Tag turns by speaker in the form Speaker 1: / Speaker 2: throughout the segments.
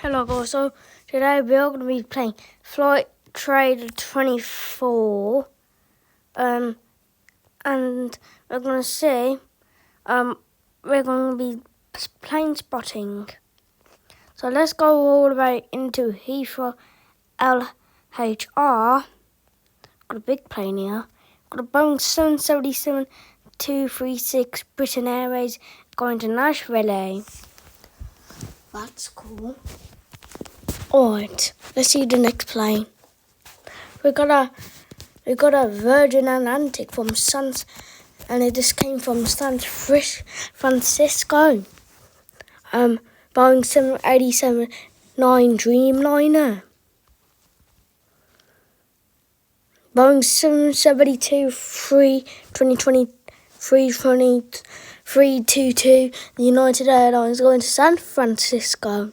Speaker 1: Hello guys, so today we're going to be playing Flight Trader 24 and we're going to see we're going to be plane spotting. So let's go all the way into Heathrow LHR. Got a big plane here. Got a Boeing 777-236 Britain Airways going to Nashville. That's cool. Alright, let's see the next plane. We got a Virgin Atlantic from and it just came from San Francisco. Boeing 787-9 Dreamliner. Boeing 772-322 the United Airlines going to San Francisco.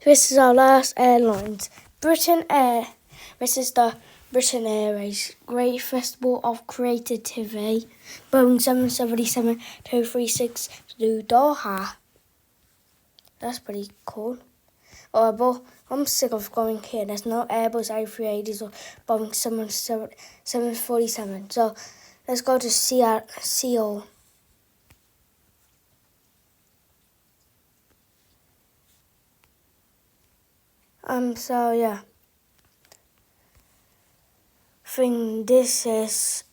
Speaker 1: This is our last airlines. Britain Air. This is the Britain Airways Great Festival of Creativity. Boeing 777-236 to Doha. That's pretty cool. But I'm sick of going here. There's no Airbus A380s or Boeing 747. So let's go to Seoul. So yeah. I think this is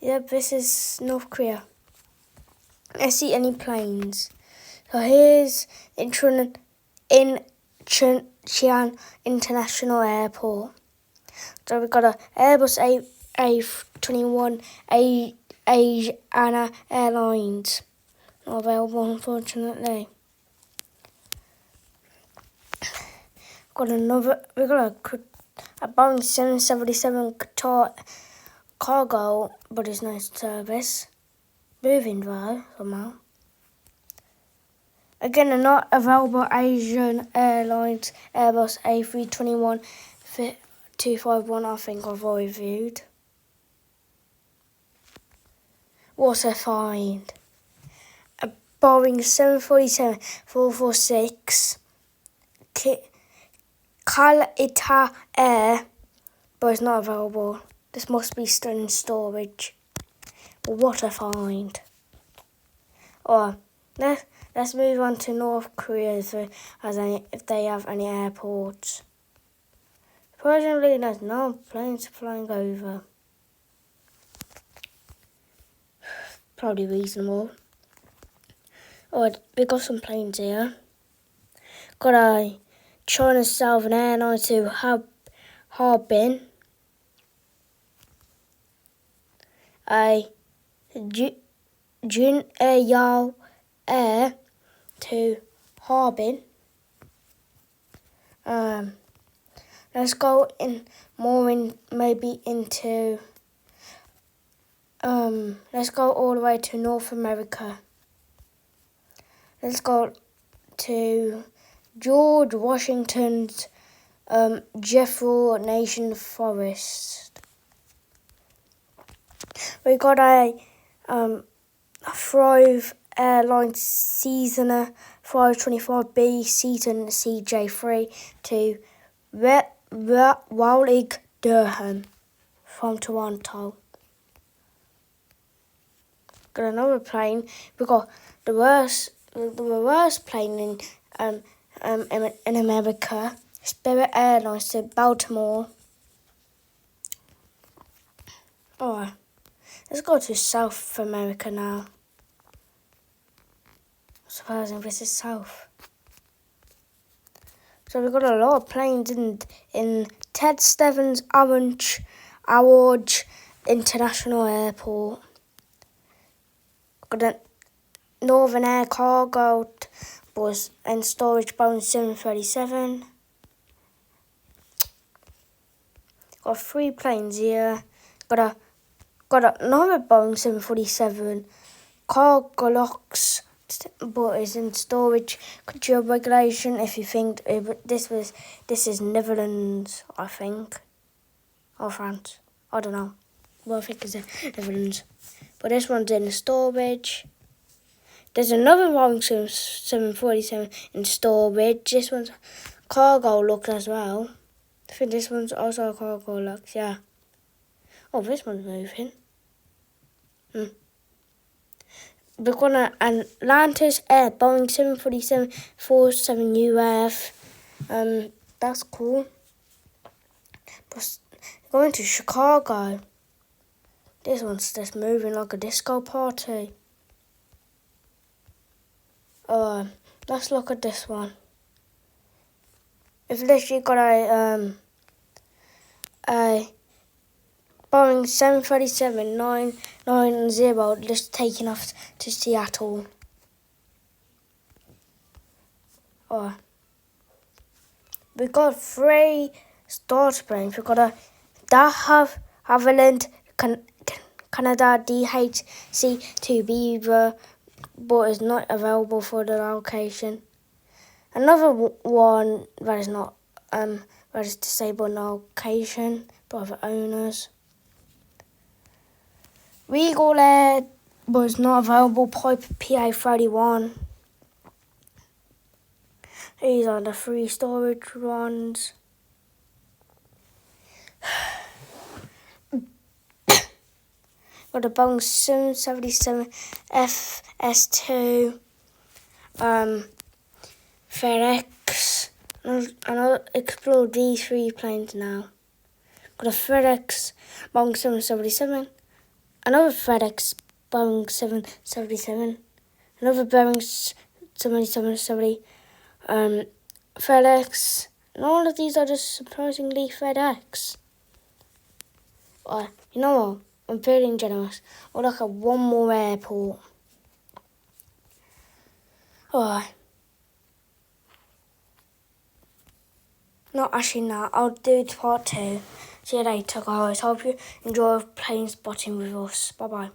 Speaker 1: this is North Korea. Let's see any planes. So here's Incheon International Airport. So we've got a Airbus A321 Asiana Airlines. Not available, unfortunately. We got a Boeing 777 Qatar cargo, but it's no service. Moving though, somehow. Again, a not available Asian Airlines Airbus A321 251, I think I've already viewed. What a find. A Boeing 747-446 Kalita Air, but it's not available. This must be still in storage. But what a find. Let's move on to North Korea if they have any airports. Surprisingly, there's no planes flying over. Probably reasonable. Alright, we got some planes here. Got a China Southern Airlines to Harbin. A Jun Air Air to Harbin. Let's go let's go all the way to North America. Let's go to George Washington's Jeffrey Nation Forest. We got a Thrive Airlines Cessna 525B Seaton CJ3 to Raleigh, Durham from Toronto. Got another plane. We got the worst plane in America. Spirit Airlines to Baltimore. Alright, let's go to South America now. Surprising, this is South. So we've got a lot of planes in Ted Stevens Award International Airport. Got a Northern Air Cargo bus and storage Boeing 737. Got 3 planes here. Got another Boeing 747 cargo locks, but it's in storage. Control regulation. If you think this is Netherlands, I think, or France. I don't know. Well, I think it's Netherlands. But this one's in storage. There's another Boeing 747 in storage. This one's cargo look as well. I think this one's also a cargo look, yeah. Oh, this one's moving. We've got an Atlantis Air Boeing 747 UF. That's cool. But going to Chicago. This one's just moving like a disco party. Let's look at this one. It's literally got a Boeing 737-990 just taking off to Seattle. We've got 3 start planes. We've got a de Havilland Canada DHC-2 Beaver, but is not available for the location. Another one that is not that is disabled on location, private owners. Regal Air was not available, Piper PA-31. These are the 3 storage ones. Got the Boeing 777 FS2, FedEx, and I'll explore these 3 planes now. Got a FedEx Boeing 777, another FedEx Boeing 777, another Boeing 777, FedEx, and all of these are just surprisingly FedEx. You know what? I'm feeling generous. I'll look at one more airport. No, actually, no. I'll do part 2. See you later, guys. Hope you enjoy plane spotting with us. Bye-bye.